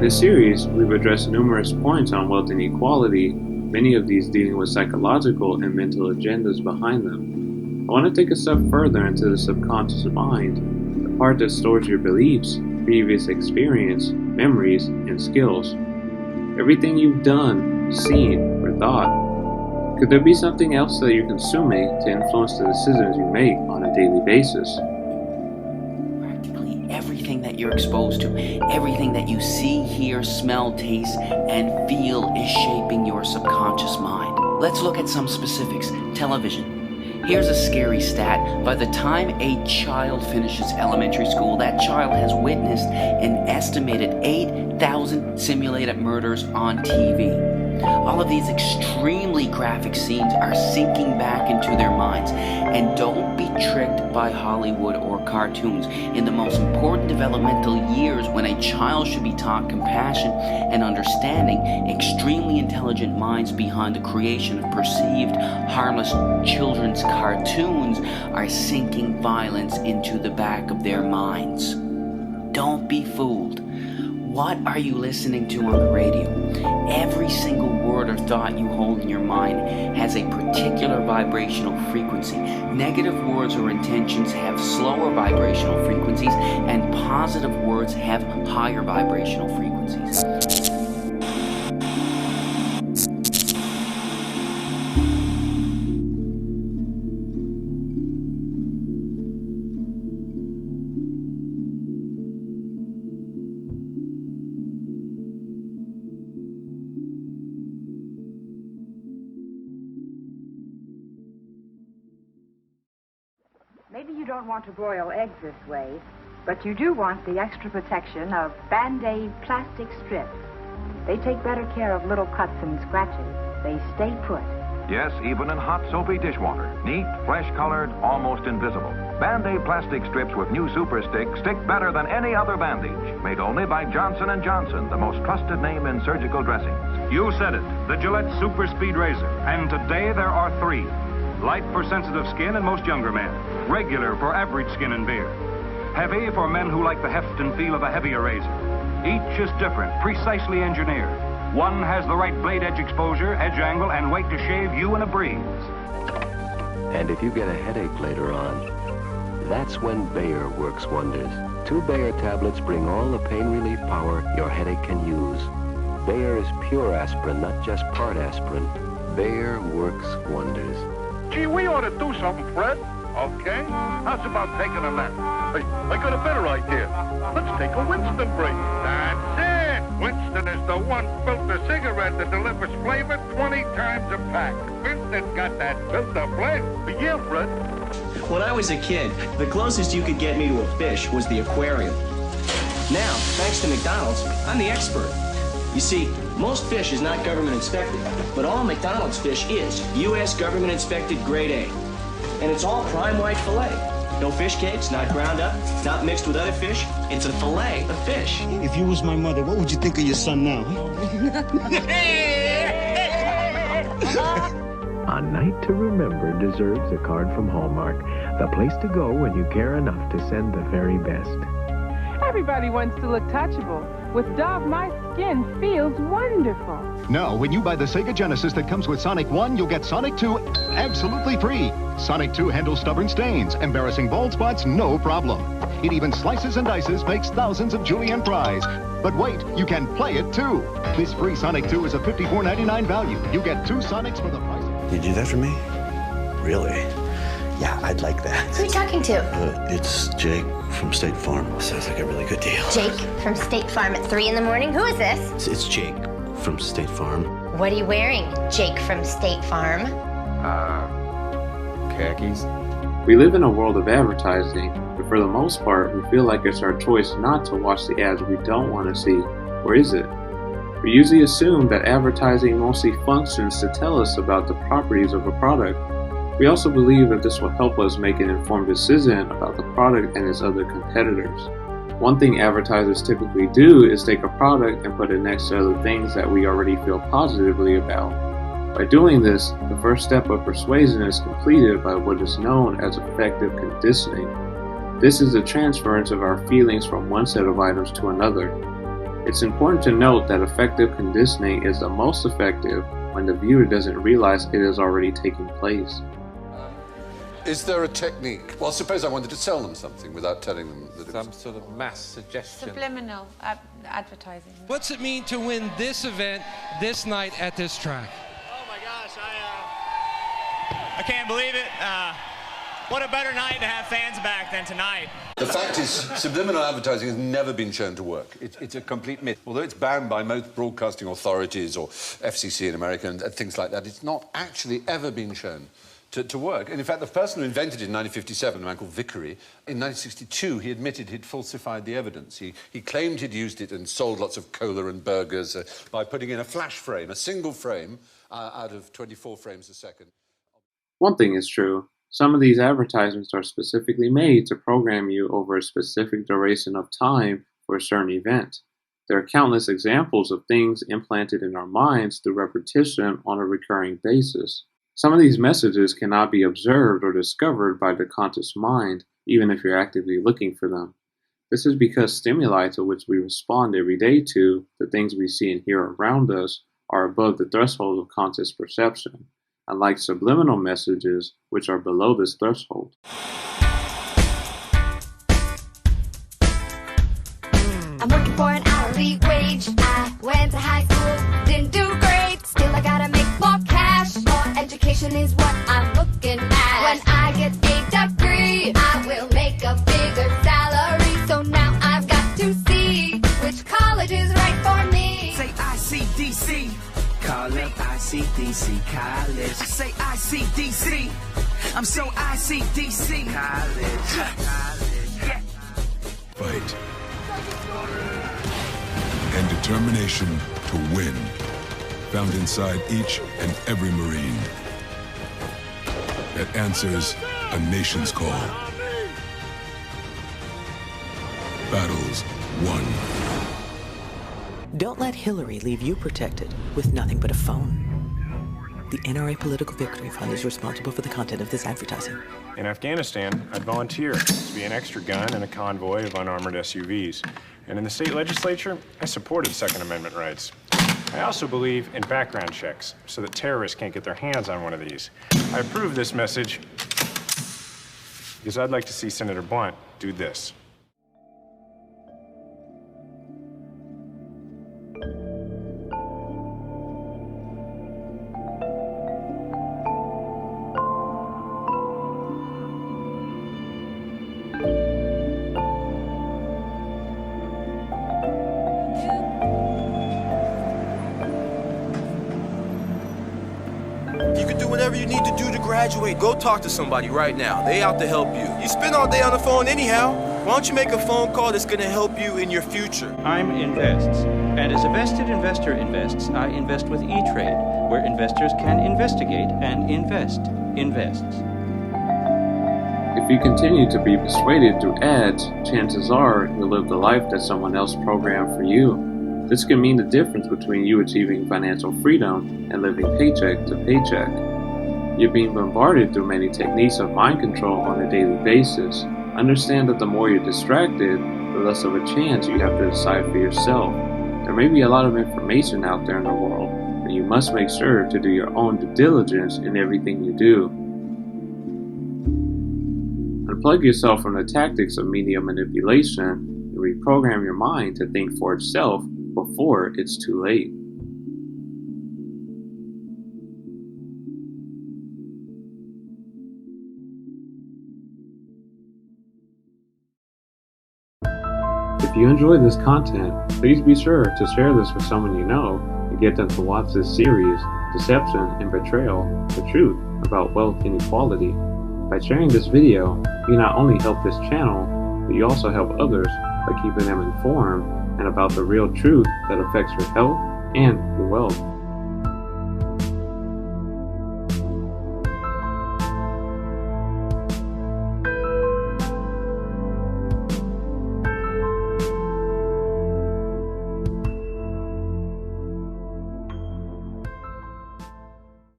this series, we've addressed numerous points on wealth inequality, many of these dealing with psychological and mental agendas behind them. I want to take a step further into the subconscious mind, the part that stores your beliefs, previous experience, memories, and skills. Everything you've done, seen, or thought. Could there be something else that you're consuming to influence the decisions you make on a daily basis? Practically everything that you're exposed to, everything that you see, hear, smell, taste, and feel is shaping your subconscious mind. Let's look at some specifics. Television. Here's a scary stat. By the time a child finishes elementary school, that child has witnessed an estimated 8,000 simulated murders on TV. All of these extremely graphic scenes are sinking back into their minds. And don't be tricked by Hollywood or cartoons. In the most important developmental years, when a child should be taught compassion and understanding, extremely intelligent minds behind the creation of perceived harmless children's cartoons are sinking violence into the back of their minds. Don't be fooled. What are you listening to on the radio? Every single word or thought you hold in your mind has a particular vibrational frequency. Negative words or intentions have slower vibrational frequencies, and positive words have higher vibrational frequencies. Maybe you don't want to broil eggs this way, but you do want the extra protection of Band-Aid plastic strips. They take better care of little cuts and scratches. They stay put. Yes, even in hot, soapy dishwater. Neat, flesh-colored, almost invisible. Band-Aid plastic strips with new Super Stick stick better than any other bandage. Made only by Johnson & Johnson, the most trusted name in surgical dressings. You said it, the Gillette Super Speed Razor. And today there are 3. Light for sensitive skin and most younger men. Regular for average skin and beard. Heavy for men who like the heft and feel of a heavier razor. Each is different, precisely engineered. One has the right blade edge exposure, edge angle, and weight to shave you in a breeze. And if you get a headache later on, that's when Bayer works wonders. 2 Bayer tablets bring all the pain relief power your headache can use. Bayer is pure aspirin, not just part aspirin. Bayer works wonders. Gee, we ought to do something, Fred. Okay? How's about taking a nap? Hey, I got a better idea. Let's take a Winston break. That's it! Winston is the one filter cigarette that delivers flavor 20 times a pack. Winston's got that filter blend. Yeah, Fred. When I was a kid, the closest you could get me to a fish was the aquarium. Now, thanks to McDonald's, I'm the expert. You see, most fish is not government inspected, but all McDonald's fish is U.S. government inspected grade A. And it's all prime white filet. No fish cakes, not ground up, not mixed with other fish. It's a filet of fish. If you was my mother, what would you think of your son now? A Night to Remember deserves a card from Hallmark, the place to go when you care enough to send the very best. Everybody wants to look touchable. With Dove, my skin feels wonderful. Now, when you buy the Sega Genesis that comes with Sonic 1, you'll get Sonic 2 absolutely free. Sonic 2 handles stubborn stains, embarrassing bald spots, no problem. It even slices and dices, makes thousands of julienne fries. But wait, you can play it too. This free Sonic 2 is a $54.99 value. You get 2 Sonics for the price. You do that for me? Really? Yeah, I'd like that. Who are you talking to? It's Jake from State Farm. Sounds like a really good deal. Jake from State Farm at 3 in the morning? Who is this? It's Jake from State Farm. What are you wearing, Jake from State Farm? Khakis. We live in a world of advertising, but for the most part, we feel like it's our choice not to watch the ads we don't want to see. Or is it? We usually assume that advertising mostly functions to tell us about the properties of a product. We also believe that this will help us make an informed decision about the product and its other competitors. One thing advertisers typically do is take a product and put it next to other things that we already feel positively about. By doing this, the first step of persuasion is completed by what is known as affective conditioning. This is the transference of our feelings from one set of items to another. It's important to note that affective conditioning is the most effective when the viewer doesn't realize it is already taking place. Is there a technique? Well, suppose I wanted to sell them something without telling them that it was... Some sort of mass suggestion. Subliminal advertising. What's it mean to win this event this night at this track? Oh my gosh, I can't believe it. What a better night to have fans back than tonight. The fact is, subliminal advertising has never been shown to work. It's a complete myth. Although it's banned by most broadcasting authorities or FCC in America and things like that, it's not actually ever been shown to work. And in fact, the person who invented it in 1957, a man called Vickery, in 1962, he admitted he'd falsified the evidence. He claimed he'd used it and sold lots of cola and burgers by putting in a flash frame, a single frame, out of 24 frames a second. One thing is true. Some of these advertisements are specifically made to program you over a specific duration of time for a certain event. There are countless examples of things implanted in our minds through repetition on a recurring basis. Some of these messages cannot be observed or discovered by the conscious mind, even if you're actively looking for them. This is because stimuli to which we respond every day to, the things we see and hear around us, are above the threshold of conscious perception, unlike subliminal messages, which are below this threshold. I'm working for an hourly wage. I went to high school, didn't do great. Still, I gotta make more cash. More education is what I'm looking at. When I get a degree, I will make a bigger salary. So now I've got to see which college is right for me. Say ICDC. Call it ICDC College. I say ICDC. I'm so ICDC College. Fight. And determination to win. Found inside each and every Marine. That answers a nation's call. Battles won. Don't let Hillary leave you protected with nothing but a phone. The NRA Political Victory Fund is responsible for the content of this advertising. In Afghanistan, I'd volunteer to be an extra gun in a convoy of unarmored SUVs. And in the state legislature, I supported Second Amendment rights. I also believe in background checks so that terrorists can't get their hands on one of these. I approve this message because I'd like to see Senator Blunt do this. You can do whatever you need to do to graduate. Go talk to somebody right now. They out to help you. You spend all day on the phone anyhow. Why don't you make a phone call that's gonna help you in your future? I'm Invests, and as a vested investor invests, I invest with E-Trade, where investors can investigate and invest. Invests. If you continue to be persuaded through ads, chances are you'll live the life that someone else programmed for you. This can mean the difference between you achieving financial freedom and living paycheck to paycheck. You're being bombarded through many techniques of mind control on a daily basis. Understand that the more you're distracted, the less of a chance you have to decide for yourself. There may be a lot of information out there in the world, but you must make sure to do your own due diligence in everything you do. Unplug yourself from the tactics of media manipulation and reprogram your mind to think for itself before it's too late. If you enjoy this content, please be sure to share this with someone you know and get them to watch this series, Deception and Betrayal, the Truth About Wealth Inequality. By sharing this video, you not only help this channel, but you also help others by keeping them informed and about the real truth that affects your health and your wealth.